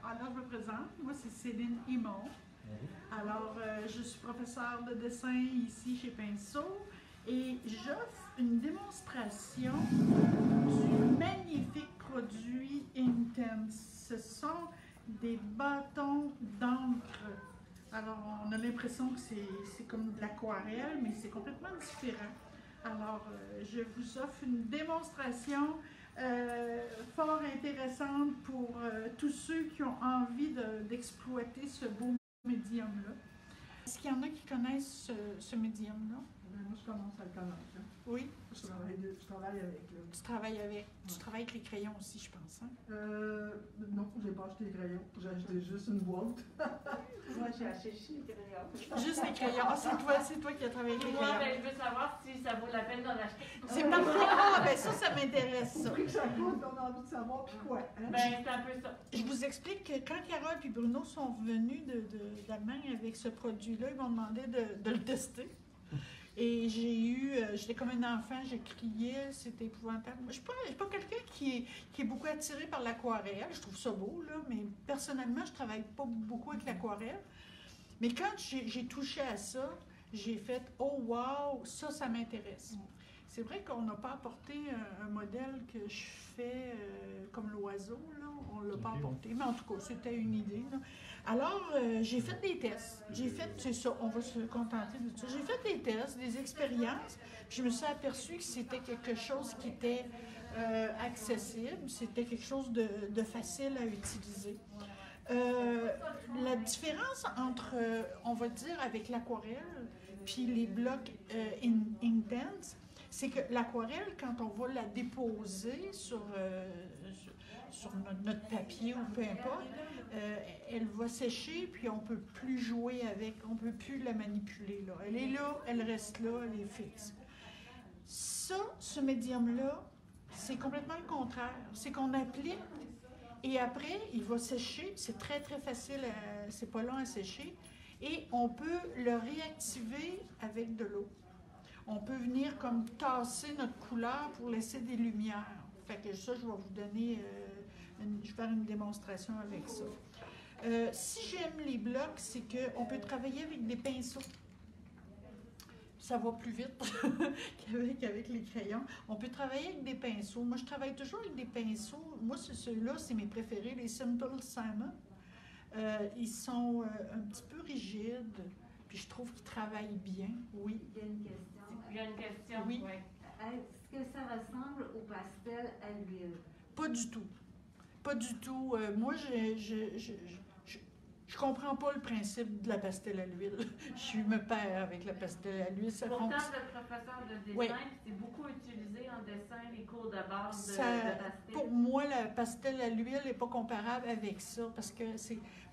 Alors, je me présente. Moi, c'est Céline Himon. Alors, je suis professeure de dessin ici chez Pinceau et j'offre une démonstration du magnifique produit Inktense. Ce sont des bâtons d'encre. Alors, on a l'impression que c'est comme de l'aquarelle, mais c'est complètement différent. Alors, je vous offre une démonstration fort intéressante pour tous ceux qui ont envie d'exploiter ce beau médium-là. Est-ce qu'il y en a qui connaissent ce médium-là? Moi, je commence à le connaître. Hein. Oui. Je travaille avec. Là. Tu travailles avec. Tu travailles avec les crayons aussi, je pense. Hein? Non, j'ai pas acheté les crayons. J'ai acheté juste une boîte. Moi, j'ai acheté juste les crayons. Juste les crayons. Ah, c'est toi qui as travaillé avec les crayons. Moi, ben, je veux savoir si ça vaut la peine d'en acheter. C'est parfait. Ah, ben ça m'intéresse. Le prix que ça coûte, on a envie de savoir puis quoi. Hein? Ben, c'est un peu ça. Je vous explique que quand Carole et Bruno sont venus d'Allemagne avec ce produit-là, ils m'ont demandé de le tester. Et j'étais comme un enfant, je criais, c'était épouvantable. Moi, je ne suis pas quelqu'un qui est beaucoup attiré par l'aquarelle, je trouve ça beau, là, mais personnellement, je ne travaille pas beaucoup avec l'aquarelle. Mais quand j'ai touché à ça, j'ai fait « Oh wow, ça m'intéresse ». C'est vrai qu'on n'a pas apporté un modèle que je fais comme l'oiseau, là. On ne l'a pas apporté, mais en tout cas, c'était une idée. Là. Alors, j'ai fait des tests. C'est ça, on va se contenter de ça. J'ai fait des tests, des expériences, puis je me suis aperçue que c'était quelque chose qui était accessible, c'était quelque chose de facile à utiliser. La différence entre, on va dire, avec l'aquarelle puis les blocs Inktense, c'est que l'aquarelle, quand on va la déposer sur notre papier ou peu importe, elle va sécher, puis on ne peut plus jouer avec, on ne peut plus la manipuler. Là. Elle est là, elle reste là, elle est fixe. Ça, ce médium-là, c'est complètement le contraire. C'est qu'on applique, et après, il va sécher. C'est très, très facile, c'est pas long à sécher. Et on peut le réactiver avec de l'eau. On peut venir comme tasser notre couleur pour laisser des lumières. Fait que ça, je vais vous donner, je vais faire une démonstration avec ça. Si j'aime les blocs, c'est qu'on peut travailler avec des pinceaux. Ça va plus vite qu'avec les crayons. On peut travailler avec des pinceaux. Moi, je travaille toujours avec des pinceaux. Moi, ceux-là, c'est mes préférés, les Simple Simon. Ils sont un petit peu rigides, puis je trouve qu'ils travaillent bien. Oui. Il y a une question. Il y a une question. Oui. Est-ce que ça ressemble au pastel à l'huile? Pas du tout. Pas du tout. Moi, je comprends pas le principe de la pastel à l'huile. Je me perds avec la pastel à l'huile. Pourtant, le professeur de dessin, oui. C'est beaucoup utilisé en dessin, les cours de base de pastel. Pour moi, la pastel à l'huile n'est pas comparable avec ça, parce que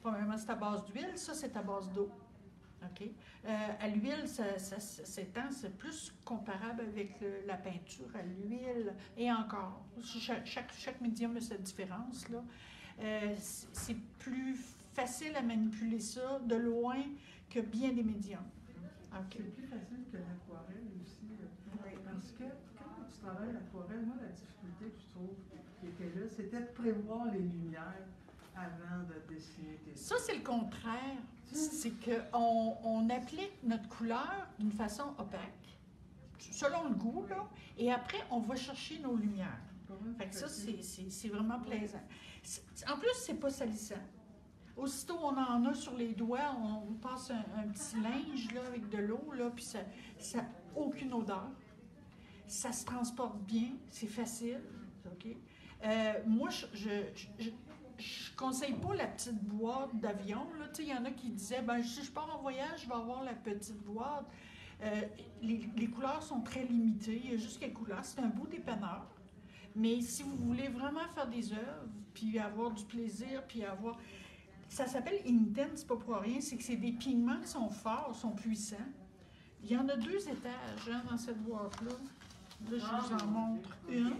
premièrement, c'est à base d'huile, ça, c'est à base d'eau. OK? À l'huile, c'est plus comparable avec la peinture à l'huile, et encore. Chaque médium a sa différence, là. C'est plus facile à manipuler ça de loin que bien des médiums. Okay. C'est plus facile que l'aquarelle aussi. Parce que quand tu travailles l'aquarelle, moi, la difficulté que je trouve qui était là, c'était de prévoir les lumières avant de dessiner tes... Ça, c'est le contraire. C'est qu'on applique notre couleur d'une façon opaque, selon le goût, là, et après, on va chercher nos lumières. Fait que ça, c'est vraiment plaisant. En plus, c'est pas salissant. Aussitôt on en a sur les doigts, on passe un petit linge là, avec de l'eau, puis ça n'a aucune odeur. Ça se transporte bien, c'est facile. Okay? Moi, je conseille pas la petite boîte d'avion. Il y en a qui disaient, si je pars en voyage, je vais avoir la petite boîte. Les couleurs sont très limitées, il y a juste quelques couleurs. C'est un beau dépanneur. Mais si vous voulez vraiment faire des œuvres, puis avoir du plaisir, puis avoir... Ça s'appelle Inktense, c'est pas pour rien, c'est que c'est des pigments qui sont forts, sont puissants. Il y en a 2 étages dans cette boîte-là. Là, je vous en montre une.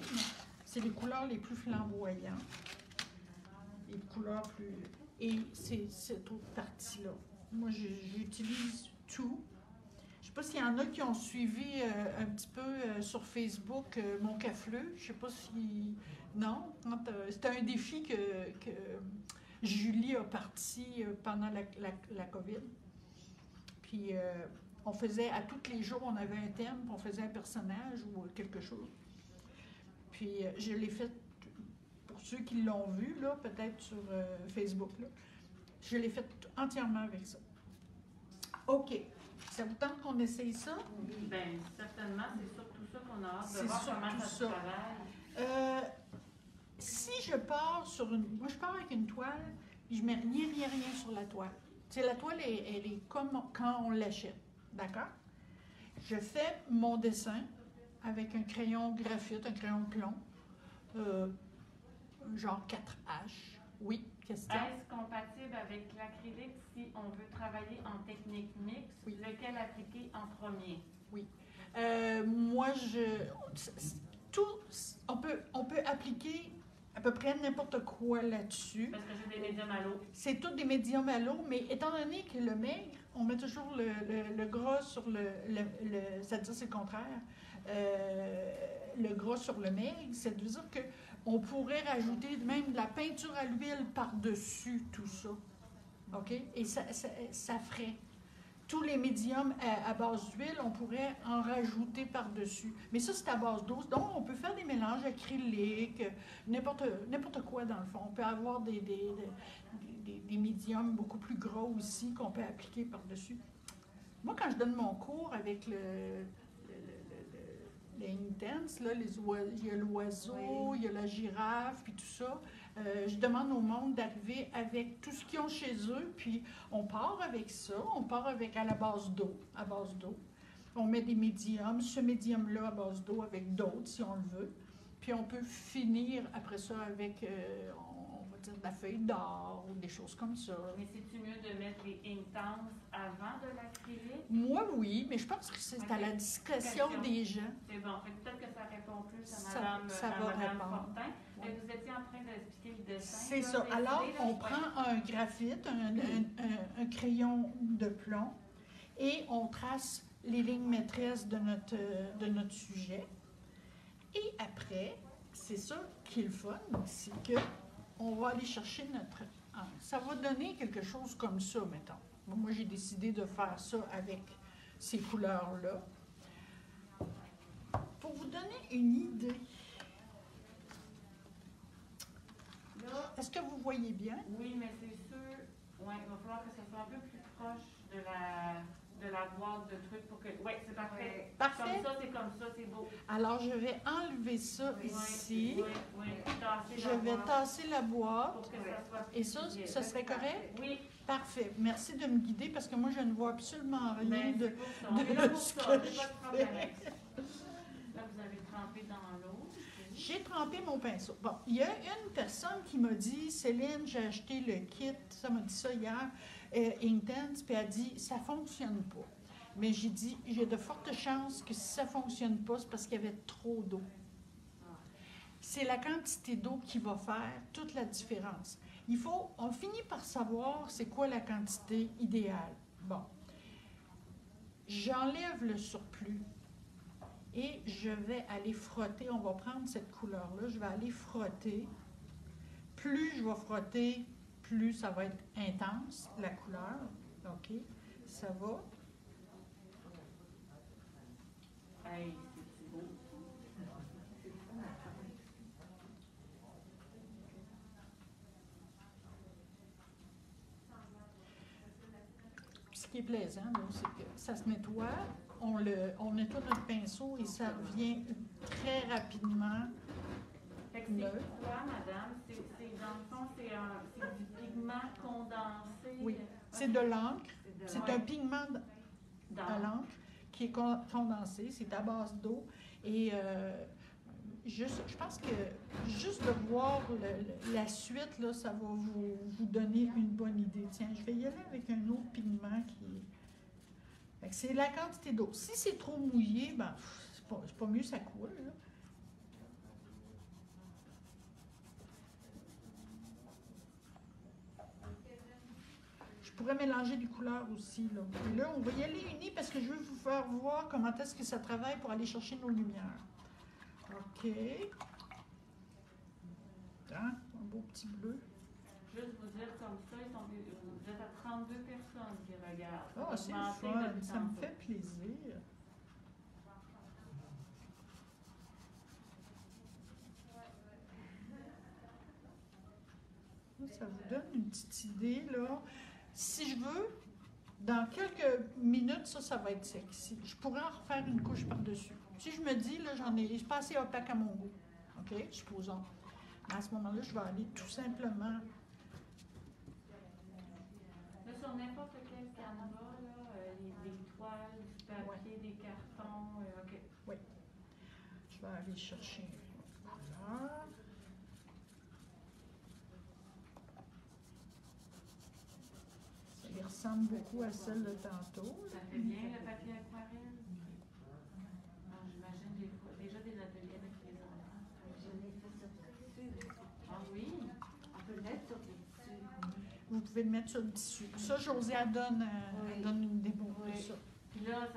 C'est les couleurs les plus flamboyantes. Les couleurs plus... Et c'est cette autre partie-là. Moi, j'utilise tout. Je ne sais pas s'il y en a qui ont suivi un petit peu sur Facebook mon cafleux. Je ne sais pas si... Non? C'était un défi que Julie a parti pendant la COVID. Puis on faisait, à tous les jours, on avait un thème, puis on faisait un personnage ou quelque chose. Puis je l'ai fait, pour ceux qui l'ont vu, là, peut-être sur Facebook, là, je l'ai fait entièrement avec ça. OK. Ça vous tente qu'on essaye ça? Bien, certainement, c'est surtout ça qu'on a hâte de C'est voir comment surtout ça se ça. travaille. Si je pars sur une... Moi, je pars avec une toile, puis je mets rien sur la toile. Tu sais, la toile, elle est comme quand on l'achète. D'accord? Je fais mon dessin avec un crayon graphite, un crayon de plomb, genre 4H. Oui, question? Est-ce compatible avec l'acrylique si on veut travailler en technique mixte? Oui. Lequel appliquer en premier? Moi, on peut appliquer à peu près n'importe quoi là-dessus. Parce que j'ai des médiums à l'eau. C'est tout des médiums à l'eau, mais étant donné que le maigre, on met toujours le gras sur c'est-à-dire c'est le contraire, le gras sur le maigre, c'est-à-dire qu'on pourrait rajouter même de la peinture à l'huile par-dessus tout ça. OK? Et ça ferait. Tous les médiums à base d'huile, on pourrait en rajouter par-dessus. Mais ça, c'est à base d'eau. Donc, on peut faire des mélanges acryliques, n'importe quoi dans le fond. On peut avoir des médiums beaucoup plus gros aussi qu'on peut appliquer par-dessus. Moi, quand je donne mon cours avec les Intense, là, il y a l'oiseau, oui. Il y a la girafe, puis tout ça. Je demande au monde d'arriver avec tout ce qu'ils ont chez eux, puis on part avec ça, on part à la base d'eau, On met des médiums, ce médium-là à base d'eau avec d'autres si on le veut. Puis on peut finir après ça avec, on va dire, de la feuille d'or ou des choses comme ça. Mais c'est-tu mieux de mettre les Intense avant de l'acrylique? Moi, oui, mais je pense que c'est à la discrétion des gens. C'est bon. Peut-être que ça répond plus à Madame Fortin. Vous étiez en train d'expliquer le dessin. C'est ça. Alors, on prend un graphite, un crayon de plomb, et on trace les lignes maîtresses de notre sujet. Et après, c'est ça qui est le fun, c'est qu'on va aller chercher notre... Ça va donner quelque chose comme ça, mettons. Moi, j'ai décidé de faire ça avec ces couleurs-là. Pour vous donner une idée, est-ce que vous voyez bien? Oui, mais c'est sûr, ouais, il va falloir que ça soit un peu plus proche de la boîte de trucs pour que... Oui, c'est parfait. Parfait. Comme ça, c'est beau. Alors, je vais enlever ça ici. Oui. Je vais tasser la boîte. Pour que ça soit et ça serait correct? Oui. Parfait. Merci de me guider parce que moi, je ne vois absolument rien de ce que je fais. Là, vous avez trempé dans l'eau. J'ai trempé mon pinceau. Bon, il y a une personne qui m'a dit, Céline, j'ai acheté le kit, ça m'a dit ça hier, Intense, puis elle a dit, ça ne fonctionne pas. Mais j'ai dit, j'ai de fortes chances que si ça ne fonctionne pas, c'est parce qu'il y avait trop d'eau. C'est la quantité d'eau qui va faire toute la différence. On finit par savoir c'est quoi la quantité idéale. Bon, j'enlève le surplus. Et je vais aller frotter, on va prendre cette couleur-là, je vais aller frotter. Plus je vais frotter, plus ça va être intense, la couleur. OK, ça va. Hey, c'est beau. Ce qui est plaisant, c'est que ça se nettoie. On nettoie notre pinceau et ça revient très rapidement. Fait que c'est quoi, madame? Dans le fond, c'est du pigment condensé? Oui, c'est de l'encre. C'est un pigment à l'encre qui est condensé. C'est à base d'eau. Et je pense que juste de voir la suite, là, ça va vous donner une bonne idée. Tiens, je vais y aller avec un autre pigment qui est... C'est la quantité d'eau. Si c'est trop mouillé, ben, c'est pas mieux, ça coule. Là. Je pourrais mélanger des couleurs aussi. Là. Et là, on va y aller uni parce que je veux vous faire voir comment est-ce que ça travaille pour aller chercher nos lumières. OK. Hein? Un beau petit bleu. Juste vous dire comme ça, vous êtes à 32 personnes qui regardent. Ah, c'est le Augmenté fun, depuis ça me tantôt. fait plaisir. Ça vous donne une petite idée, là. Si je veux, dans quelques minutes, ça va être sexy. Je pourrais en refaire une couche par-dessus. Si je me dis, là, c'est pas assez opaque à mon goût. OK? Supposons. À ce moment-là, je vais aller tout simplement. Là, sur n'importe quel canevas, là, des toiles, du papier, des cartons, OK. Oui. Je vais aller chercher une couleur. Ça lui ressemble beaucoup à celle de tantôt. Ça fait bien le papier aquarelle? Bon, j'imagine déjà des ateliers avec les enfants. Je l'ai fait sur le tissu. Ah oui? On peut le mettre sur le tissu. Vous pouvez le mettre sur le tissu. Ça, Josée, elle donne une démo de Oui. ça. Puis là,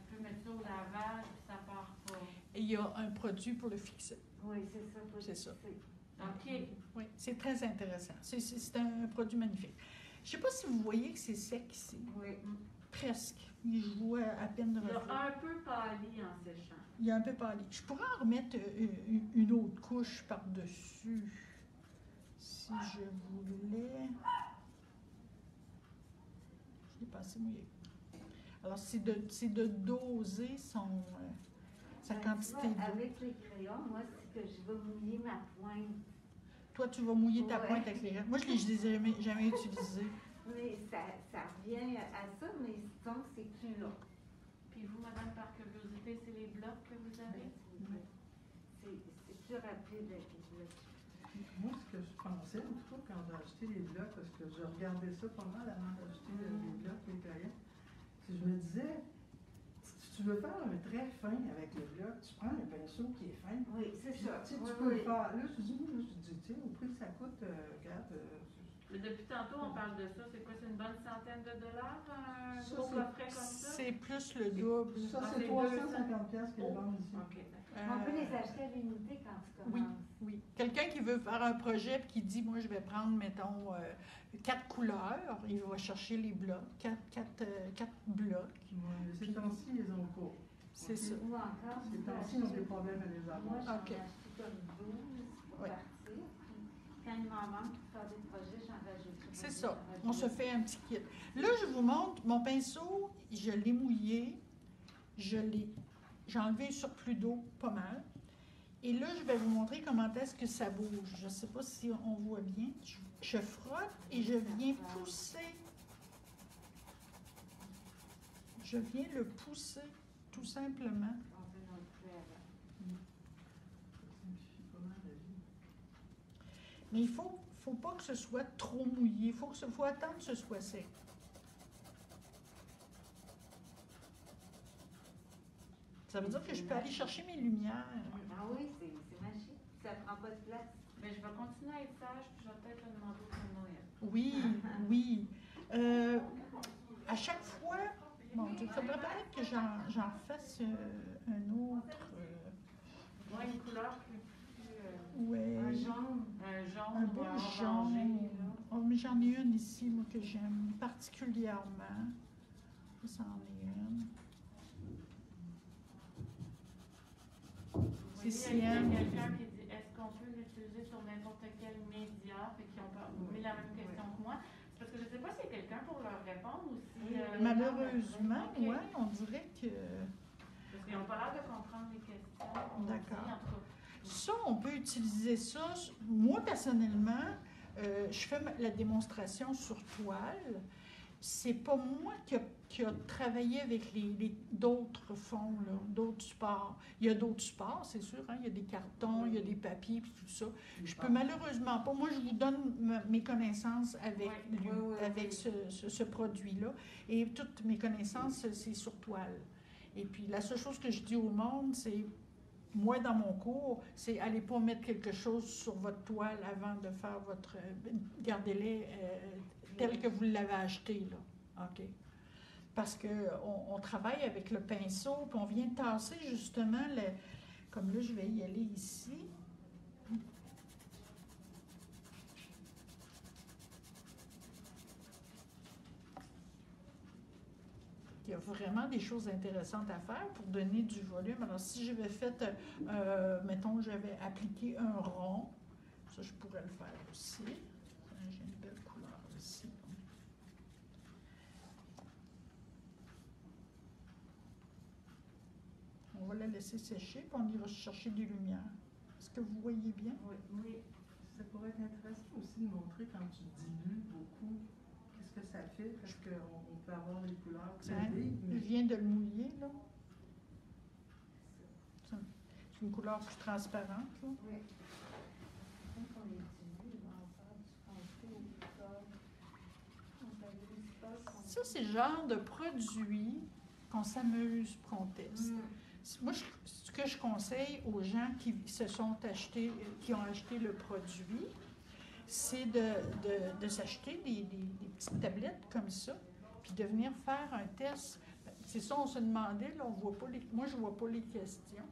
tu peux mettre ça au lavage, puis ça part pas. Et il y a un produit pour le fixer. Oui, c'est ça. Faut C'est ça. tisser. OK. Oui, c'est très intéressant. C'est un produit magnifique. Je ne sais pas si vous voyez que c'est sec ici. Oui. Presque. Je vois à peine de Il a reflet. un peu pâli en séchant. Il y a un peu pâli. Je pourrais en remettre une autre couche par-dessus. Si je voulais. Je l'ai pas assez mouillé. Alors, c'est de doser sa Ben, quantité tu vois, d'eau. avec les crayons, moi, c'est que je vais mouiller ma pointe. Toi, tu vas mouiller ta Ouais. pointe avec les Moi, je ne les ai jamais utilisés. Mais ça revient à ça, mais donc c'est plus long. Puis vous, madame, par curiosité, c'est les blocs que vous avez? C'est plus rapide avec les blocs. Moi, ce que je pensais, en tout cas, quand j'ai acheté les blocs, parce que je regardais ça pas mal avant d'acheter les blocs, les crayons, c'est que je me disais, si tu veux faire un trait fin avec le bloc, tu prends un pinceau qui est fin. Oui, c'est Puis, ça. tu sais, Oui, tu peux oui. le faire. Là, je dis, tu sais, au prix que ça coûte, regarde. Mais depuis tantôt, on parle de ça. C'est quoi? C'est une bonne centaine de dollars, un Ça, gros c'est- coffret comme ça? C'est plus le double. Ça, Ah, c'est c'est 350$ qu'ils Oh. vendent ici. OK, d'accord. On peut Euh, les acheter à l'unité quand tu Oui, commences. oui. Quelqu'un qui veut faire un projet et qui dit, moi, je vais prendre, mettons, 4 couleurs, il va chercher les blocs, 4 blocs. Ouais, ces temps-ci, ils ont pas. C'est Ok. ça. Ou encore, Ces tu peux temps-ci, ils ont acheter- des problèmes à les Moi, avoir. j'en Ok. ai acheté comme 12 pour Ouais. partir. Puis quand il m'en manque pour faire des projets, j'en rajoute. C'est ça. On se fait un petit kit. Là, je vous montre mon pinceau, je l'ai mouillé, j'ai enlevé le surplus d'eau pas mal. Et là, je vais vous montrer comment est-ce que ça bouge. Je ne sais pas si on voit bien. Je frotte et je viens pousser. Je viens le pousser, tout simplement. On peut dans le clair. Ça simplifie pas mal la vie. Mais il faut pas que ce soit trop mouillé. Il faut attendre que ce soit sec. Ça veut dire que je peux aller chercher mes lumières. Ah oui, c'est magique. Ça prend pas de place. Mais je vais continuer à être sage, puis je vais peut-être le demander au Noël. Oui, oui. À chaque fois, bon, il faudrait peut-être que j'en fasse un autre. Moi, une couleur plus Ouais. Un jaune. un jaune Un ou beau un orangé, jaune. là. Oh, mais j'en ai une ici, moi, que j'aime particulièrement. Ça, c'en est une. Oui, C'est il y a Sienne. quelqu'un qui dit est-ce qu'on peut l'utiliser sur n'importe quel média? Fait qu'ils ont mis la même question que moi. C'est parce que je ne sais pas s'il y a quelqu'un pour leur répondre ou si. Malheureusement, Ok. ouais, on dirait que. Parce qu'ils n'ont pas l'air de comprendre les questions. qu'on D'accord. dit, en tout cas. Ça, on peut utiliser ça. Moi, personnellement, je fais la démonstration sur toile. C'est pas moi qui a travaillé avec d'autres fonds, là, d'autres supports. Il y a d'autres supports, c'est sûr. Hein, il y a des cartons, il y a des papiers, puis tout ça. Je peux malheureusement pas. Moi, je vous donne mes connaissances avec, avec ce produit-là. Et toutes mes connaissances, c'est sur toile. Et puis, la seule chose que je dis au monde, c'est, moi, dans mon cours, c'est allez pas mettre quelque chose sur votre toile avant de faire votre... gardez-les tel que vous l'avez acheté, là. OK? Parce qu'on travaille avec le pinceau, puis on vient tasser justement, comme là, je vais y aller ici. qu'il y a vraiment des choses intéressantes à faire pour donner du volume. Alors, si j'avais fait, mettons, j'avais appliqué un rond, ça, je pourrais le faire aussi. J'ai une belle couleur ici. On va la laisser sécher, puis on ira chercher des lumières. Est-ce que vous voyez bien? Oui, oui. Ça pourrait être intéressant aussi de montrer quand tu dilues beaucoup, qu'est-ce que ça fait, parce qu'on peut avoir des couleurs très Hein? vives, Je mais viens de le mouiller, là. C'est une couleur plus transparente, là. Oui. Quand on les dilue, on va faire du foncé au sol. On s'amuse pas. Ça, c'est le genre de produit qu'on s'amuse, qu'on teste. Moi, ce que je conseille aux gens qui se sont achetés, qui ont acheté le produit, c'est de s'acheter des petites tablettes comme ça, puis de venir faire un test. C'est ça, on se demandait, là, on voit pas moi, je vois pas les questions.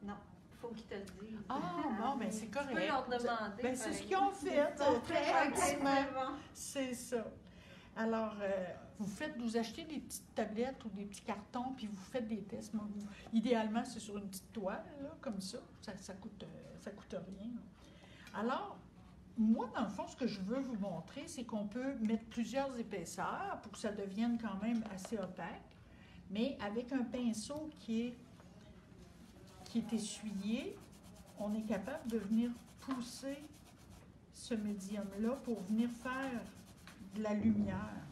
Non, il faut qu'ils te le disent. Ah, bon, ben c'est correct. Tu peux leur demander. Ben, c'est ce qu'ils ont fait, très gentiment. C'est ça. Alors, vous achetez des petites tablettes ou des petits cartons, puis vous faites des tests. Moi, idéalement, c'est sur une petite toile, là, comme ça. Ça coûte rien. Alors, moi, dans le fond, ce que je veux vous montrer, c'est qu'on peut mettre plusieurs épaisseurs pour que ça devienne quand même assez opaque, mais avec un pinceau qui est essuyé, on est capable de venir pousser ce médium-là pour venir faire de la lumière.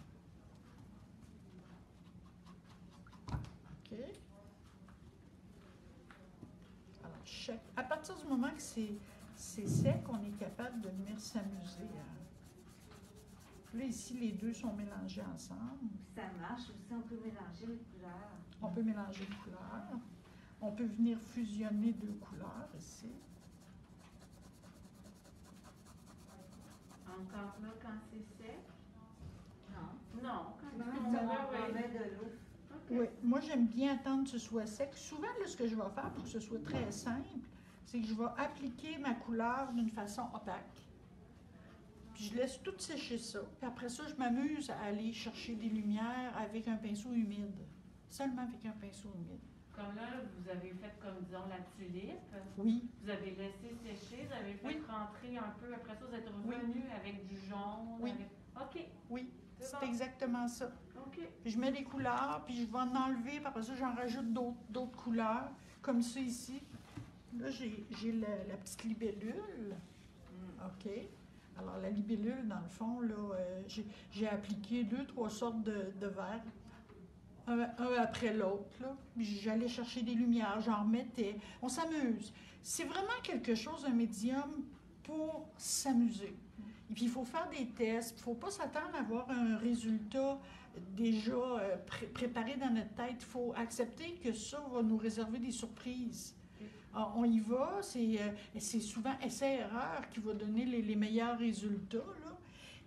OK? Alors, à partir du moment que c'est sec, on est capable de venir s'amuser. Là, ici, les deux sont mélangés ensemble. Ça marche aussi, on peut mélanger les couleurs. On peut mélanger les couleurs. On peut venir fusionner deux couleurs ici. Encore là, quand c'est sec? Non. Non, quand Même c'est si là, on oui. met de l'eau. OK. Oui, moi j'aime bien attendre que ce soit sec. Souvent, là, ce que je vais faire pour que ce soit très simple, c'est que je vais appliquer ma couleur d'une façon opaque. Puis je laisse tout sécher ça. Puis après ça, je m'amuse à aller chercher des lumières avec un pinceau humide. Seulement avec un pinceau humide. Comme là, vous avez fait comme, disons, la tulipe. Oui, Vous avez laissé sécher, vous avez fait Oui. rentrer un peu. Après ça, vous êtes revenu avec du jaune. Oui. OK. oui, C'est c'est bon. exactement ça. OK. Puis je mets des couleurs, puis je vais en enlever, puis après ça, j'en rajoute d'autres couleurs, comme ça ici. Là, j'ai la petite libellule. OK. Alors, la libellule, dans le fond, là, j'ai appliqué 2-3 sortes de verres, un après l'autre, là. Puis j'allais chercher des lumières, j'en remettais. On s'amuse. C'est vraiment quelque chose, un médium, pour s'amuser. Et puis, il faut faire des tests. Il ne faut pas s'attendre à avoir un résultat déjà préparé dans notre tête. Il faut accepter que ça va nous réserver des surprises. Alors, on y va, c'est souvent essai-erreur qui va donner les meilleurs résultats, là.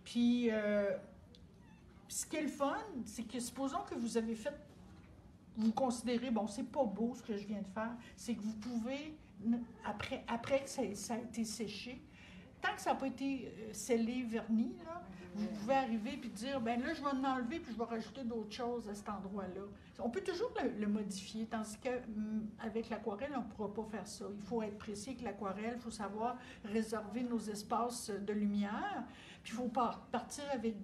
Puis, ce qui est le fun, c'est que supposons que vous avez fait, vous considérez, bon, c'est pas beau ce que je viens de faire, c'est que vous pouvez, après que ça a été séché, tant que ça n'a pas été scellé, verni, là, vous pouvez arriver et dire, ben là, je vais en enlever puis je vais rajouter d'autres choses à cet endroit-là. On peut toujours le modifier, tandis qu'avec l'aquarelle, on ne pourra pas faire ça. Il faut être précis avec l'aquarelle, il faut savoir réserver nos espaces de lumière, puis il faut partir avec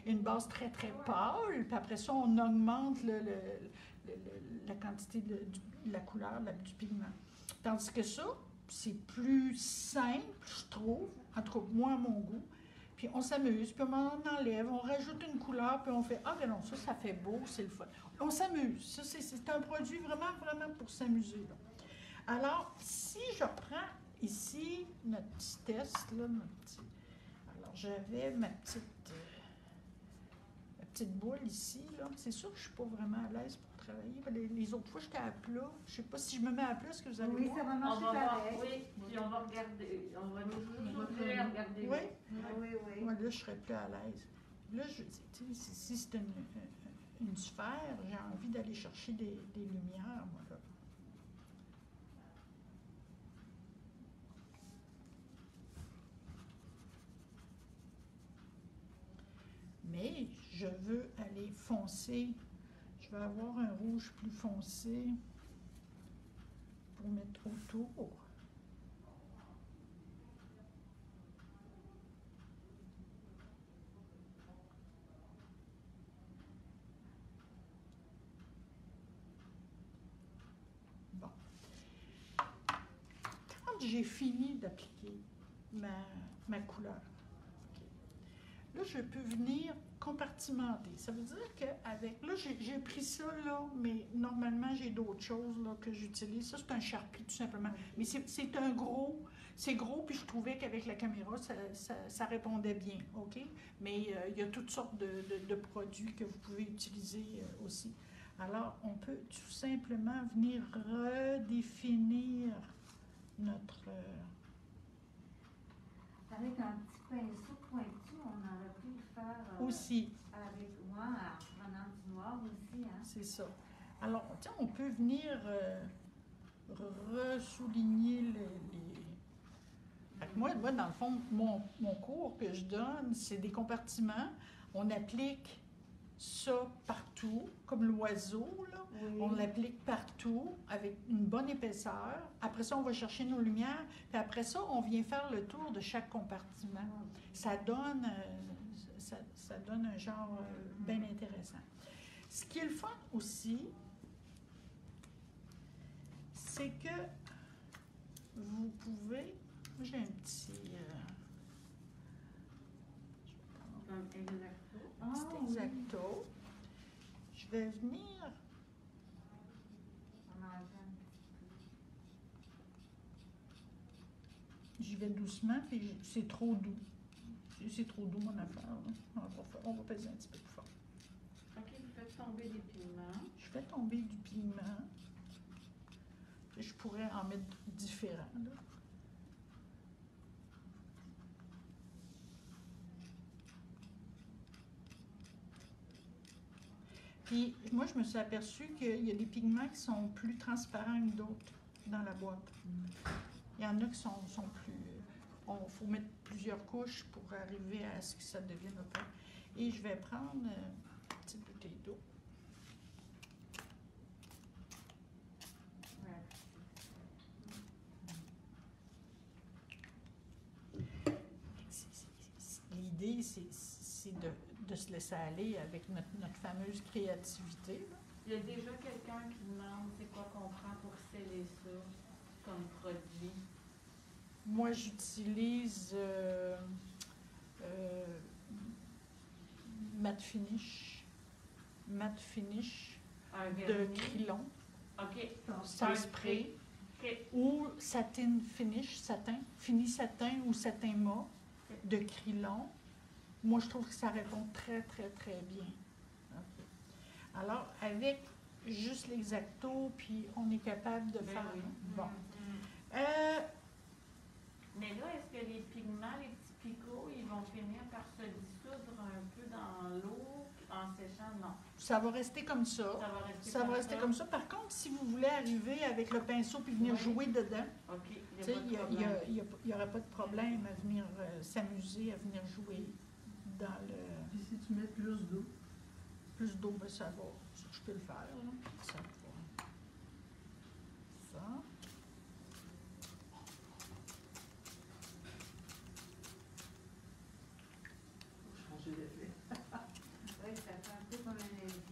une base très, très pâle, puis après ça, on augmente la quantité de la couleur du pigment. Tandis que ça, c'est plus simple, je trouve, en tout cas, moi, à mon goût. Puis on s'amuse, puis on enlève, on rajoute une couleur, puis on fait « Ah, ben non, ça fait beau, c'est le fun. » On s'amuse. Ça, c'est un produit vraiment, vraiment pour s'amuser, là. Alors, si je reprends ici notre petit test, là, alors, j'avais ma petite boule ici, là. C'est sûr que je ne suis pas vraiment à l'aise pour travailler. Les autres fois, j'étais à plat. Je ne sais pas si je me mets à plat, est-ce que vous avez Oui, voir? ça va On marcher va voir, pareil. oui, puis on va regarder. On va nous regarder. Oui. Oui, oui. Moi, là, je serais plus à l'aise. Là, si c'est une sphère, j'ai envie d'aller chercher des lumières, moi, là. Mais je veux aller foncer. Je Je vais avoir un rouge plus foncé pour mettre autour. Bon. Quand j'ai fini d'appliquer ma couleur, ok, là, je peux venir compartimenter. Ça veut dire qu'avec... Là, j'ai pris ça, là, mais normalement, j'ai d'autres choses là, que j'utilise. Ça, c'est un Sharpie, tout simplement. Mais c'est un gros... C'est gros, puis je trouvais qu'avec la caméra, ça répondait bien, OK? Mais il y a toutes sortes de produits que vous pouvez utiliser aussi. Alors, on peut tout simplement venir redéfinir notre... Avec un petit pinceau pointu, on aurait pu le faire aussi. avec moi, en prenant du noir aussi. Hein? C'est ça. Alors, tiens, on peut venir ressouligner les... Fait que moi, dans le fond, mon cours que je donne, c'est des compartiments. On applique ça partout, comme l'oiseau, là. Oui. On l'applique partout avec une bonne épaisseur. Après ça, on va chercher nos lumières. Puis après ça, on vient faire le tour de chaque compartiment. Ça donne un genre bien intéressant. Ce qui est le fun aussi, c'est que vous pouvez... Moi, j'ai un petit... Comme exacto. un petit exacto. Je vais venir... On enlève un petit J'y vais doucement, puis c'est trop doux. C'est trop doux, mon affaire. Là. On va peser un petit peu plus fort. OK, vous faites tomber les pigments. Je fais tomber du pigment. Puis je pourrais en mettre différents. Là. Puis moi, je me suis aperçue qu'il y a des pigments qui sont plus transparents que d'autres dans la boîte. Il y en a qui sont plus... Il faut mettre plusieurs couches pour arriver à ce que ça devienne opaque. Et je vais prendre une petite bouteille d'eau. L'idée, c'est de se laisser aller avec notre fameuse créativité. Là. Il y a déjà quelqu'un qui demande c'est quoi qu'on prend pour sceller ça comme produit. Moi, j'utilise matte finish Un de vernis. Krylon, OK. sans spray, OK. ou satin fini satin ou satin mat de Krylon. Moi, je trouve que ça répond très, très, très bien. Okay. Alors, avec juste l'exacto, puis on est capable de faire... Oui. Bon. Mais là, est-ce que les pigments, les petits picots, ils vont finir par se dissoudre un peu dans l'eau en séchant? Non. Ça va rester comme ça. Ça va rester comme ça. Par contre, si vous voulez arriver avec le pinceau puis venir jouer dedans, OK. il n'y aurait pas de problème à venir s'amuser, à venir jouer dans le... Puis si tu mets plus d'eau, ben ça va. Ça, je peux le faire. Là. Ça va. Ça. faut changer d'effet. Oui, ça fait un peu comme un avis.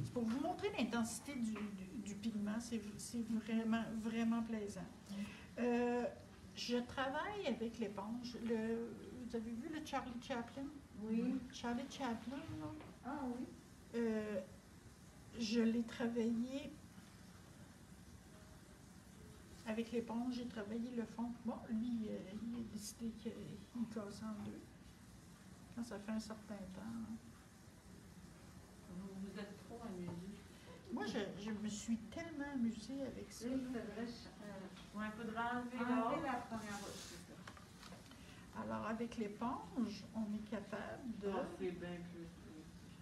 C'est pour vous montrer l'intensité du pigment. C'est vraiment, vraiment plaisant. Je travaille avec l'éponge. Vous avez vu le Charlie Chaplin? Oui. Charlie Chaplin, là. Ah oui. Je l'ai travaillé avec l'éponge. J'ai travaillé le fond. Bon, lui, il a décidé qu'il casse en deux. Quand ça fait un certain temps. Hein. Vous êtes trop amusés. Moi, je me suis tellement amusée avec ça. Là, il faudrait Ouais, il faudra enlever enlever l'autre. la première roche, c'est ça. Alors, avec l'éponge, on est capable de... Ah, c'est bien plus.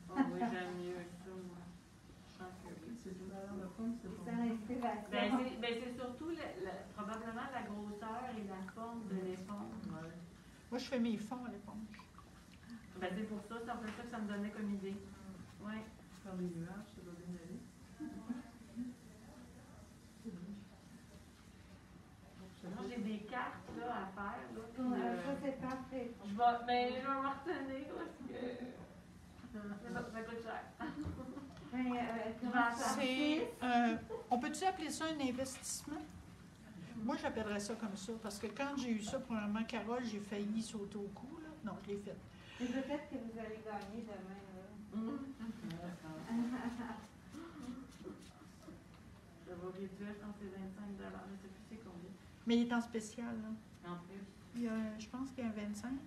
Oh oui, j'aime mieux ça, moi. Je sens que oui. C'est tout dans le fond, c'est C'est bon. l'inspiration. C'est surtout probablement la grosseur et la forme de l'éponge. Ouais. Moi, je fais mes fonds à l'éponge. Ben, c'est pour ça, c'est un peu ça que ça me donnait comme idée. Ouais. Faire des nuages, ça doit bien aller. Moi, j'ai des cartes là, à faire. Là, puis, Ça, c'est parfait. mais je vais m'en retenir parce que ça coûte cher. On peut-tu appeler ça un investissement? Moi, j'appellerais ça comme ça, parce que quand j'ai eu ça, premièrement, Carole, j'ai failli sauter au cou, là. Non, je l'ai fait. Mais peut-être que vous allez gagner demain, là. Ça va réduire quand c'est 25 $. Je ne sais plus c'est combien. Mais il est en spécial, là. En plus. Je pense qu'il y a un 25. Ouais.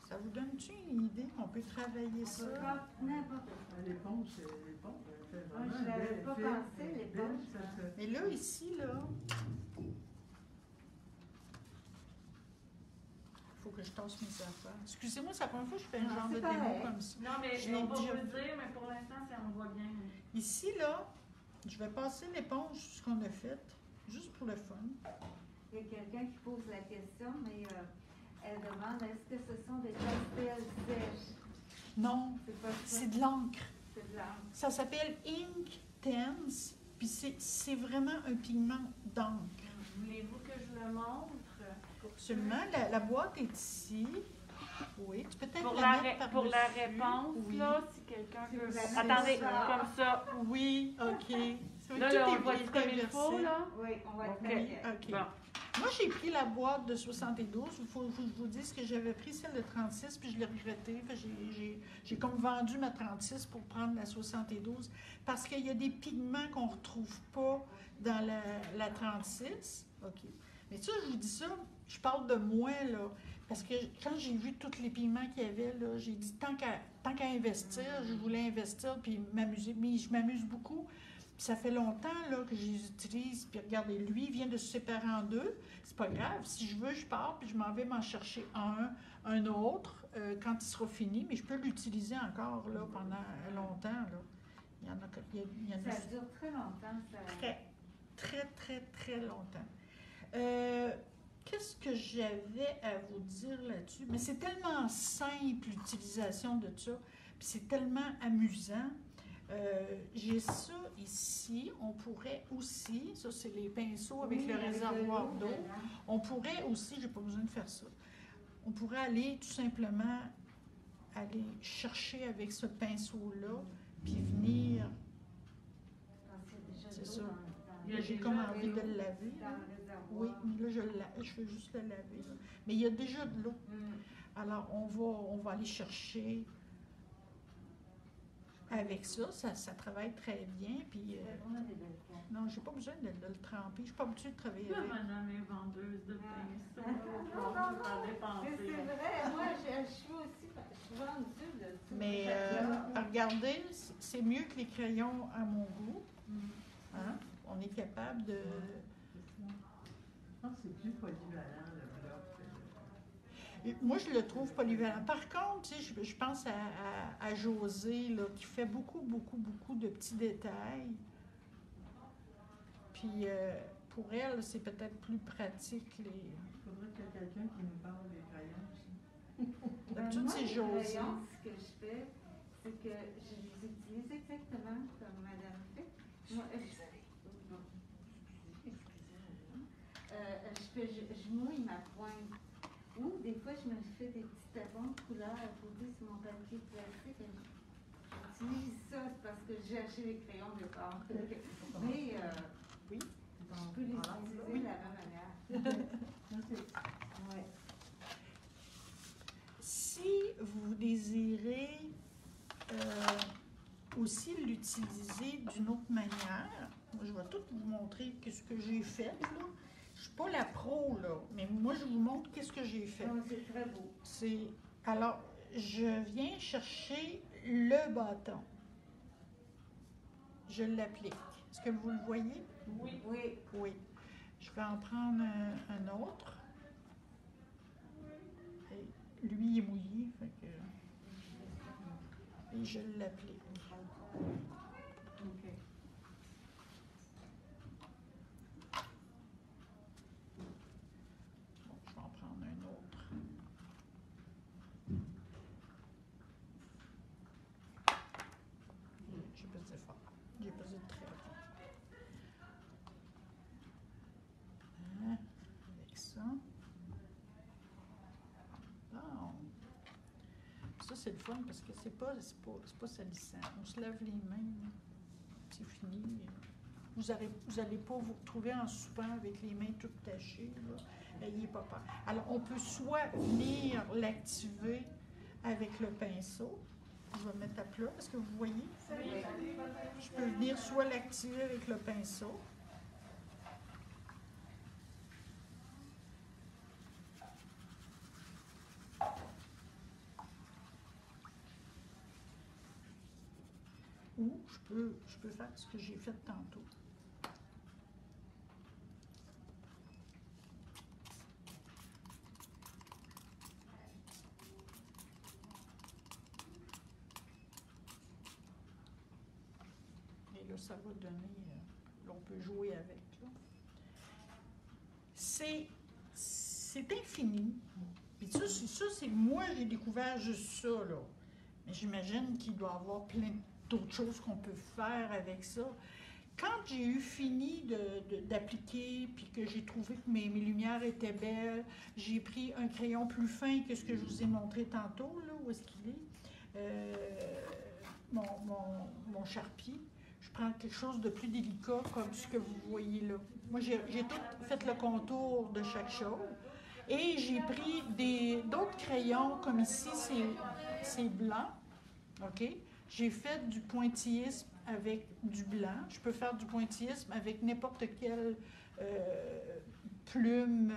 Ça vous donne-tu une idée qu'on peut travailler ça? N'importe quoi. L'éponge, c'est l'éponge. Elle fait Moi, vraiment je un l'avais bel pas effet. pensé, l'éponge. Ça se- Mais là, ici, là, il faut que je tasse mes affaires. Excusez-moi, c'est la première fois que je fais un genre c'est de démo correct. comme ça. Non, mais Je l'ai on va déjà vous le dire, mais pour l'instant, on voit bien. Ici, là, je vais passer l'éponge sur ce qu'on a fait, juste pour le fun. Il y a quelqu'un qui pose la question, mais elle demande est-ce que ce sont des pastels sèches? Non, C'est pas ça. c'est de l'encre. C'est de l'encre. Ça s'appelle Ink Tense, puis c'est vraiment un pigment d'encre. Voulez-vous que je le montre? Absolument. La boîte est ici. Oui, tu peux peut-être Pour la la, mettre par-dessus. pour la réponse, Oui. là, si quelqu'un Si veut. vous la mettez Attendez, ça. comme ça. Oui, OK. Là, Tout on est le voit bien comme il faut, inversé. là. Oui, on va Ok. très bien. OK. Bon. Moi, j'ai pris la boîte de 72. Il faut que je vous dise que j'avais pris celle de 36, puis je l'ai regrettée. Fait que j'ai comme vendu ma 36 pour prendre la 72, parce qu'il y a des pigments qu'on ne retrouve pas dans la 36. OK. Mais ça, je vous dis ça, je parle de moi, là, parce que quand j'ai vu tous les pigments qu'il y avait, là, j'ai dit, tant qu'à investir, je voulais investir puis m'amuser. Mais je m'amuse beaucoup. Puis ça fait longtemps là, que je les utilise. Puis regardez, lui, il vient de se séparer en deux. C'est pas grave. Si je veux, je pars, puis je m'en vais m'en chercher un autre quand il sera fini. Mais je peux l'utiliser encore là, pendant longtemps. Là. Il y en a Ça dure très longtemps. Ça... très longtemps. Qu'est-ce que j'avais à vous dire là-dessus? Mais c'est tellement simple l'utilisation de ça, puis c'est tellement amusant. J'ai ça ici. On pourrait aussi, ça c'est les pinceaux avec Oui, le réservoir de d'eau. l'eau dedans. On pourrait aussi, j'ai pas besoin de faire ça. On pourrait aller tout simplement aller chercher avec ce pinceau-là, puis venir. Parce que déjà C'est de ça. l'eau Il y a J'ai déjà comme de envie de l'eau. le laver. dans le réservoir. Oui, mais là, je veux juste le laver. Là. Mais il y a déjà de l'eau. Alors, on va aller chercher avec ça. Ça travaille très bien. Puis, On a des belles cartes. non, j'ai pas besoin de le tremper. Je suis pas habituée de travailler avec. Madame est vendeuse de pinceaux. Non, Ça mais dépenser. c'est vrai, moi je suis aussi, je suis vendue de tout. Mais regardez, c'est mieux que les crayons à mon goût. Hein? On est capable de. Je pense que c'est plus polyvalent, le bloc. Et moi, je le trouve polyvalent. Par contre, tu sais, je pense à Josée, là, qui fait beaucoup de petits détails. Puis, pour elle, c'est peut-être plus pratique. Il faudrait qu'il y ait quelqu'un qui nous parle des crayons aussi. D'habitude, Moi, c'est les Josée. crayons, ce que je fais, c'est que je les utilise exactement comme Madame fait. Moi, je mouille ma pointe. Ou des fois, je me fais des petits tapons de couleur à côté sur mon papier plastique. J'utilise ça parce que j'ai acheté les crayons de corps. Mais Oui. je peux les utiliser de la même manière. Ouais. Si vous désirez aussi l'utiliser d'une autre manière, je vais tout vous montrer ce que j'ai fait. Là. Je ne suis pas la pro, là, mais moi, je vous montre qu'est-ce que j'ai fait. Non, c'est très beau. Alors, je viens chercher le bâton. Je l'applique. Est-ce que vous le voyez? Oui. Oui. Oui. Je vais en prendre un autre. Et lui, il est mouillé, fait que... Et je l'applique. OK. Bon, je vais en prendre un autre. c'est le fun parce que c'est pas salissant. On se lave les mains, c'est fini. Vous allez pas vous retrouver en soupant avec les mains toutes tachées, là. Ayez pas peur. Alors, on peut soit venir l'activer avec le pinceau. Je vais mettre à plat. Est-ce que vous voyez? Je peux venir soit l'activer avec le pinceau. Ou je peux faire ce que j'ai fait tantôt. Et là, ça va donner... là, on peut jouer avec. C'est infini. Puis ça, c'est moi, j'ai découvert juste ça, là. Mais j'imagine qu'il doit y avoir plein d'autres choses qu'on peut faire avec ça. Quand j'ai eu fini d'appliquer, puis que j'ai trouvé que mes lumières étaient belles, j'ai pris un crayon plus fin que ce que je vous ai montré tantôt, là, où est-ce qu'il est, mon Sharpie. Je prends quelque chose de plus délicat, comme ce que vous voyez là. Moi, j'ai tout fait le contour de chaque chose. Et j'ai pris d'autres crayons, comme ici, c'est blanc, OK? J'ai fait du pointillisme avec du blanc. Je peux faire du pointillisme avec n'importe quelle plume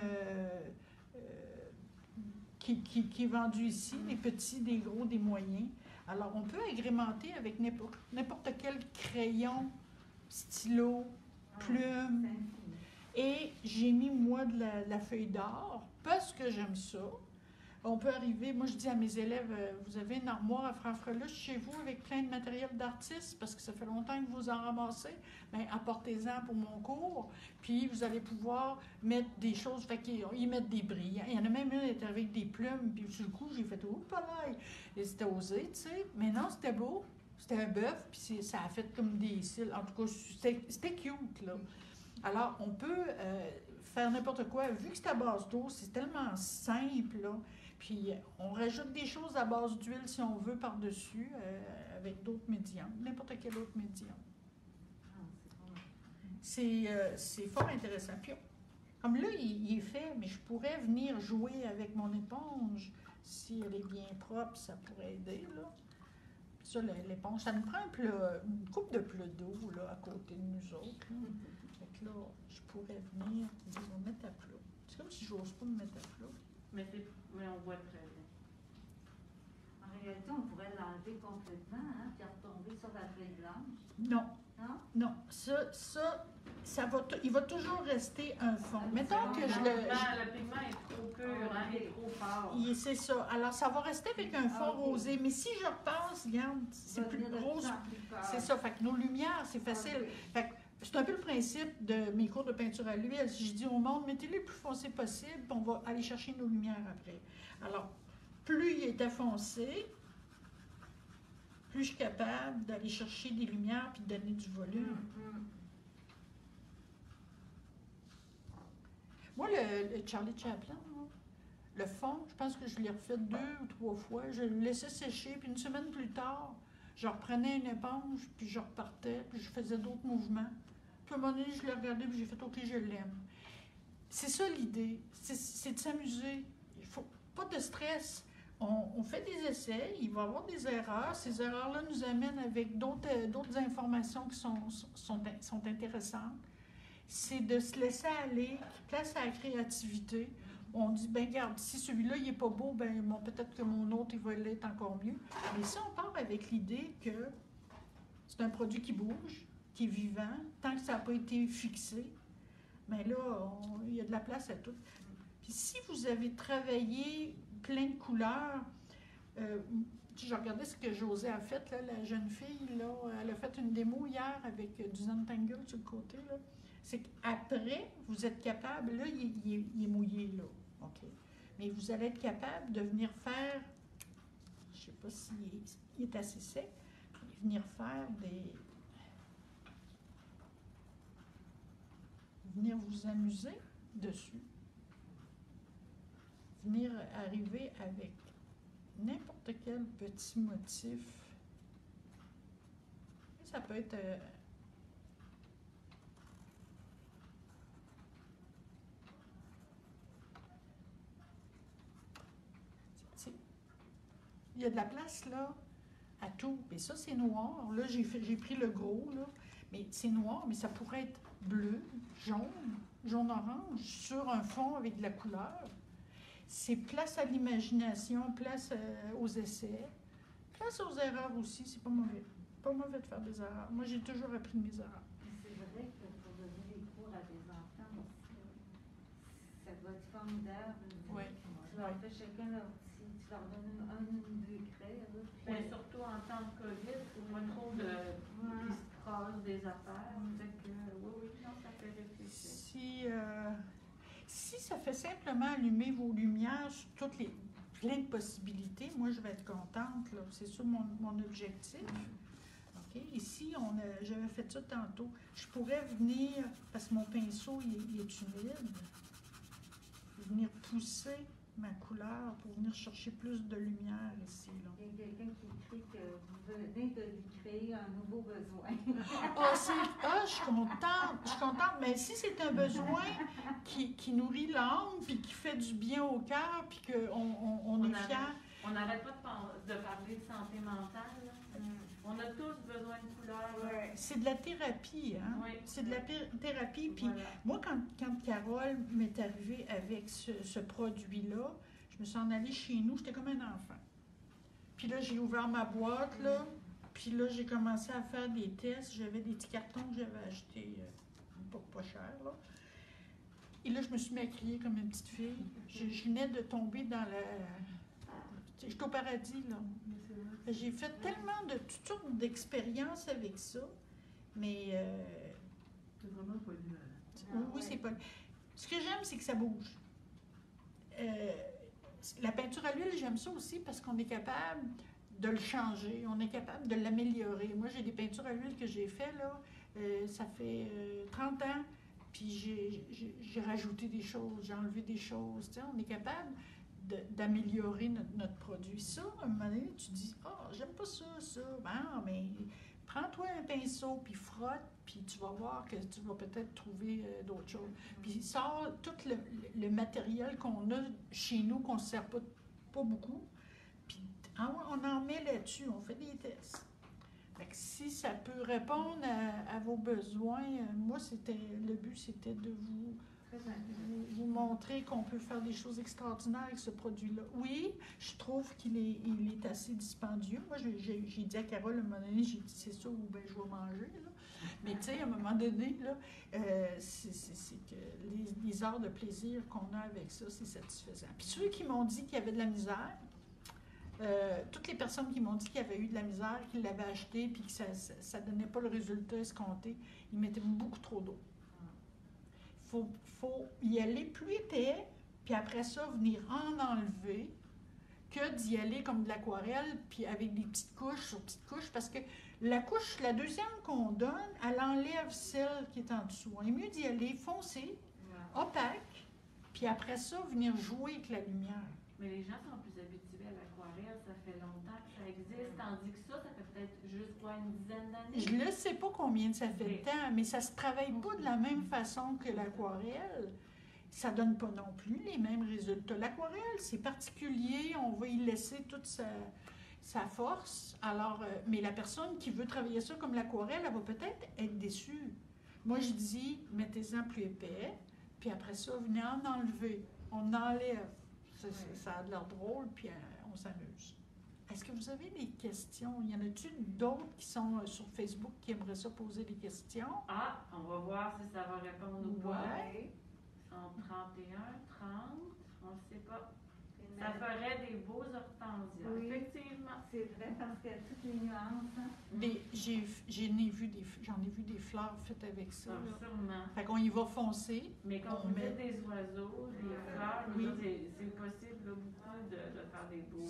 qui est vendue ici, des petits, des gros, des moyens. Alors, on peut agrémenter avec n'importe quel crayon, stylo, plume. Et j'ai mis, moi, de la feuille d'or parce que j'aime ça. On peut arriver, moi je dis à mes élèves, vous avez une armoire à franfreluche chez vous avec plein de matériel d'artiste parce que ça fait longtemps que vous en ramassez, bien apportez-en pour mon cours, puis vous allez pouvoir mettre des choses, fait qu'ils mettent des brillants. Il y en a même une qui était avec des plumes, puis sur le coup j'ai fait « Oh, pas là! » Et c'était osé, tu sais, mais non, c'était beau, c'était un bœuf, puis ça a fait comme des cils, en tout cas, c'était cute, là. Alors, on peut faire n'importe quoi, vu que c'est à base d'eau, c'est tellement simple, là. Puis, on rajoute des choses à base d'huile, si on veut, par-dessus, avec d'autres médiums, n'importe quel autre médium. C'est fort intéressant. Puis, comme là, il est fait, mais je pourrais venir jouer avec mon éponge. Si elle est bien propre, ça pourrait aider, là. Puis ça, l'éponge, ça nous prend une coupe de plat d'eau, là, à côté de nous autres, là. Fait que là, je pourrais venir, je vais me mettre à plat. C'est comme si je n'ose pas me mettre à plat. Mais on voit très bien. En réalité, on pourrait l'enlever complètement, hein, puis retomber sur la feuille blanche. Non. Non? Non. Il va toujours rester un fond. Mettons que Le pigment est trop pur, hein, il est trop fort. C'est ça. Alors, ça va rester avec un fond rosé. Mais si je repasse, regarde, c'est plus rose. C'est ça. Fait que nos lumières, c'est facile. Fait que c'est un peu le principe de mes cours de peinture à l'huile. Si je dis au monde, mettez-les le plus foncé possible, puis on va aller chercher nos lumières après. Alors, plus il était foncé, plus je suis capable d'aller chercher des lumières puis de donner du volume. Moi, le Charlie Chaplin, le fond, je pense que je l'ai refait 2 ou 3 fois. Je le laissais sécher, puis une semaine plus tard, je reprenais une éponge, puis je repartais, puis je faisais d'autres mouvements. Puis à un moment donné, je l'ai regardé, puis j'ai fait « OK, je l'aime ». C'est ça l'idée, c'est de s'amuser. Il faut pas de stress. On fait des essais, il va y avoir des erreurs. Ces erreurs-là nous amènent avec d'autres informations qui sont intéressantes. C'est de se laisser aller, qui place à la créativité. On dit, ben regarde, si celui-là, il n'est pas beau, ben bon, peut-être que mon autre, il va l'être encore mieux. Mais si on part avec l'idée que c'est un produit qui bouge, qui est vivant, tant que ça n'a pas été fixé, bien là, il y a de la place à tout. Puis si vous avez travaillé plein de couleurs, je regardais ce que Josée a fait, là, la jeune fille, là, elle a fait une démo hier avec du Zentangle sur le côté, là. C'est qu'après, vous êtes capable, là, il est mouillé, là, OK. Mais vous allez être capable de venir faire, je ne sais pas s'il est assez sec, venir faire venir vous amuser dessus. Venir arriver avec n'importe quel petit motif. Ça peut être... il y a de la place, là, à tout. Et ça, c'est noir. Là, j'ai pris le gros, là. Mais c'est noir, mais ça pourrait être bleu, jaune-orange, sur un fond avec de la couleur. C'est place à l'imagination, place aux essais, place aux erreurs aussi. C'est pas mauvais. Pas mauvais de faire des erreurs. Moi, j'ai toujours appris de mes erreurs. C'est vrai que pour donner des cours à des enfants aussi, ça doit être formidable. Oui. Tu leur fais chacun leur petit, tu leur donnes une ou deux craies. Mais surtout en temps de COVID, il faut pas trop de qui se croisent des affaires. Fait que, oui, non, ça fait réfléchir. Si ça fait simplement allumer vos lumières sur toutes les plein de possibilités, moi, je vais être contente. Là. C'est ça mon objectif. OK? Ici, j'avais fait ça tantôt. Je pourrais venir, parce que mon pinceau, il est humide, venir pousser ma couleur pour venir chercher plus de lumière ici. Là. Il y a quelqu'un qui écrit que vous venez de lui créer un nouveau besoin. Je suis contente. Mais si c'est un besoin qui nourrit l'âme, puis qui fait du bien au cœur, puis qu'on est fiers. On n'arrête pas de parler de santé mentale. Là. On a tous besoin de couleurs. Ouais. C'est de la thérapie, hein? Oui. C'est de la thérapie. Puis Voilà. moi, quand Carole m'est arrivée avec ce produit-là, je me suis en allée chez nous, j'étais comme un enfant. Puis là, j'ai ouvert ma boîte, là, puis là, j'ai commencé à faire des tests. J'avais des petits cartons que j'avais achetés pas cher, là. Et là, je me suis mis à crier comme une petite fille. Je venais de tomber dans j'étais au paradis, là. J'ai fait tellement de toutes sortes d'expériences avec ça, mais... c'est vraiment polyvalent. Oui, c'est pas... Ce que j'aime, c'est que ça bouge. La peinture à l'huile, j'aime ça aussi parce qu'on est capable de le changer, on est capable de l'améliorer. Moi, j'ai des peintures à l'huile que j'ai fait, là, ça fait 30 ans, puis j'ai rajouté des choses, j'ai enlevé des choses. Tu sais, on est capable d'améliorer notre produit. Ça, à un moment donné, tu dis « Ah, j'aime pas ça. Ben, mais prends-toi un pinceau, puis frotte, puis tu vas voir que tu vas peut-être trouver d'autres choses. » Puis sort tout le matériel qu'on a chez nous, qu'on ne se sert pas beaucoup, puis on en met là-dessus, on fait des tests. Fait que si ça peut répondre à vos besoins, moi, le but, c'était de vous montrer qu'on peut faire des choses extraordinaires avec ce produit-là. Oui, je trouve qu'il est assez dispendieux. Moi, j'ai dit à Carole, à un moment donné, j'ai dit, c'est ça, ou bien je vais manger, là. Mais tu sais, à un moment donné, là, c'est que les heures de plaisir qu'on a avec ça, c'est satisfaisant. Puis ceux qui m'ont dit qu'il y avait de la misère, toutes les personnes qui m'ont dit qu'il y avait eu de la misère, qu'ils l'avaient acheté, puis que ça ne donnait pas le résultat escompté, ils mettaient beaucoup trop d'eau. Faut y aller plus épais, puis après ça, venir en enlever, que d'y aller comme de l'aquarelle, puis avec des petites couches sur petites couches, parce que la deuxième qu'on donne, elle enlève celle qui est en dessous. On est mieux d'y aller foncé, opaque, puis après ça, venir jouer avec la lumière. Mais les gens sont plus habitués à l'aquarelle, ça fait longtemps que ça existe, tandis que ça fait peut-être juste une dizaine d'années. Je ne sais pas combien ça fait de temps, mais ça ne se travaille pas de la même façon que l'aquarelle. Ça ne donne pas non plus les mêmes résultats. L'aquarelle, c'est particulier, on va y laisser toute sa force. Alors, mais la personne qui veut travailler ça comme l'aquarelle, elle va peut-être être déçue. Moi, je dis, mettez-en plus épais, puis après ça, venez en enlever. On enlève. Ça a l'air drôle, puis on s'amuse. Est-ce que vous avez des questions? Y en a-t-il d'autres qui sont sur Facebook qui aimeraient ça poser des questions? Ah, on va voir si ça va répondre ou pas. Ouais. En 31, 30, on ne sait pas. Ça ferait des beaux hortensias, Oui. effectivement. C'est vrai parce qu'il y a toutes les nuances. Hein? J'en ai vu des fleurs faites avec ça. Ah, Là. sûrement. Fait qu'on y va foncer. Mais quand On vous met- mettez des oiseaux, des fleurs, Oui. c'est possible là, beaucoup de faire des beaux.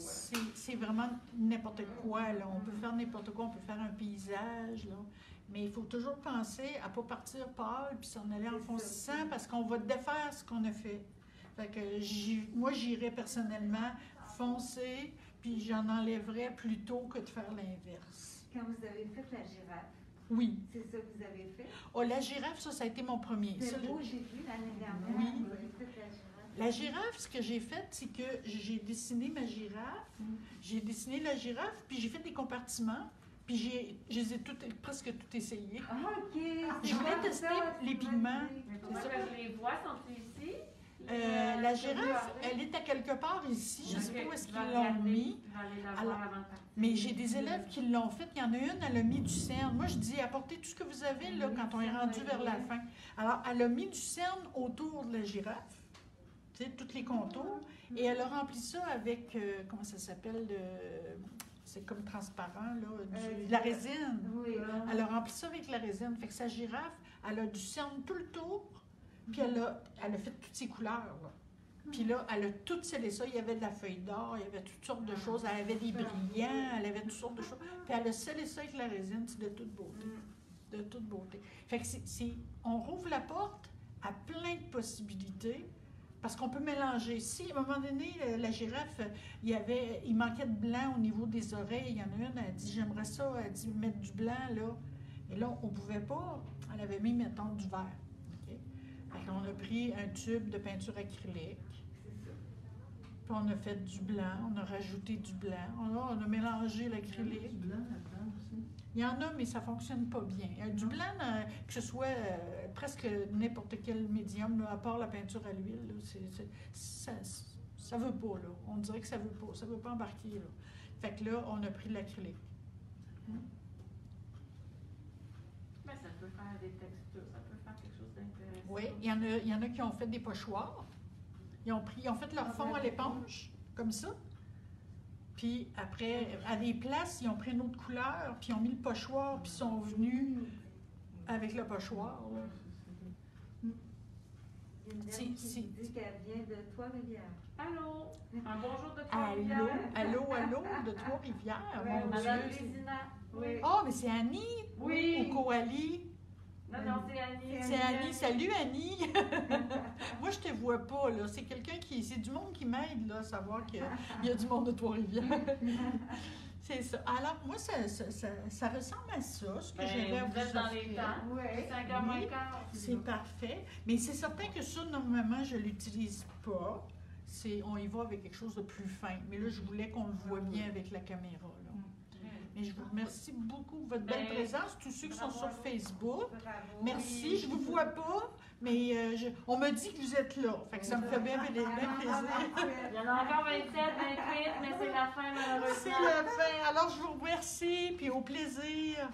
C'est vraiment n'importe quoi. Là. On peut faire n'importe quoi. On peut faire un paysage. Là. Mais il faut toujours penser à ne pas partir pâle puis s'en aller en foncissant parce qu'on va défaire ce qu'on a fait. Fait que moi, j'irais personnellement foncer, puis j'en enlèverais plutôt que de faire l'inverse. Quand vous avez fait la girafe, Oui. c'est ça que vous avez fait? Oh, la girafe, ça a été mon premier. Ça, C'est beau, j'ai vu l'année dernière, Oui. vous avez fait la girafe. La girafe, ce que j'ai fait, c'est que j'ai dessiné ma girafe, j'ai dessiné la girafe, puis j'ai fait des compartiments, puis je les ai presque tout essayé. Ah, OK. Je voulais tester les pigments. Mais pourquoi que je les vois, sont-ils ici? La girafe, elle est à quelque part ici, je ne sais pas où est-ce qu'ils l'ont mis. Alors, mais j'ai des élèves qui l'ont fait. Il y en a une, elle a mis du cerne. Moi, je dis, apportez tout ce que vous avez là, quand on est rendu vers la fin. Alors, elle a mis du cerne autour de la girafe, tu sais, tous les contours, et elle a rempli ça avec, comment ça s'appelle, c'est comme transparent, là, de la résine. Oui. Elle a rempli ça avec la résine. Fait que sa girafe, elle a du cerne tout le tour, puis elle a fait toutes ses couleurs, là. Puis là, elle a tout scellé ça. Il y avait de la feuille d'or, il y avait toutes sortes de choses. Elle avait des brillants, elle avait toutes sortes de choses. Puis elle a scellé ça avec la résine, c'est de toute beauté. De toute beauté. Fait que on rouvre la porte à plein de possibilités parce qu'on peut mélanger. Si, à un moment donné, la girafe, il manquait de blanc au niveau des oreilles. Il y en a une, elle dit, j'aimerais ça, elle dit, mettre du blanc, là. Et là, on ne pouvait pas. Elle avait mis, mettons, du vert. Okay? Fait qu'on a pris un tube de peinture acrylique. Puis on a fait du blanc, on a rajouté du blanc, on a mélangé l'acrylique. Du blanc là-dedans aussi. Il y en a, mais ça ne fonctionne pas bien. Du blanc, que ce soit presque n'importe quel médium, là, à part la peinture à l'huile, là, ça ne veut pas. Là. On dirait que ça ne veut pas embarquer. Là. Fait que là, on a pris de l'acrylique. Mais ça peut faire des textures, ça peut faire quelque chose d'intéressant. Oui, il y en a qui ont fait des pochoirs. Ils ont fait leur fond à l'éponge, comme ça. Puis après, à des places, ils ont pris une autre couleur, puis ils ont mis le pochoir, puis ils sont venus avec le pochoir. Là. Il y a une dame qui dit qu'elle vient de Trois-Rivières. Allô? Un bonjour de Allô, Trois-Rivières. allô, de Trois-Rivières, Ouais, mon Madame Dieu. Vézina. Oui. Oh, mais c'est Annie Oui. ou Coali? Non, c'est Annie. C'est Annie. Salut, Annie. Moi, je te vois pas, là. C'est c'est du monde qui m'aide, là, à savoir qu'il y a du monde de Trois-Rivières. C'est ça. Alors, moi, ça ressemble à ça, ce que j'avais à Vous êtes vous dans les offrir. temps. Oui. 5h moins quart. C'est parfait. Mais c'est certain que ça, normalement, je ne l'utilise pas. On y va avec quelque chose de plus fin. Mais là, je voulais qu'on le voit bien avec la caméra, là. Mais je vous remercie beaucoup de votre belle présence, tous ceux qui sont sur Facebook. Bravo. Merci, je ne vous vois pas, mais on me dit que vous êtes là. Fait que ça me fait bien plaisir. Il y en a encore 27, 28, mais c'est la fin malheureusement. C'est la fin. Alors, je vous remercie, puis au plaisir.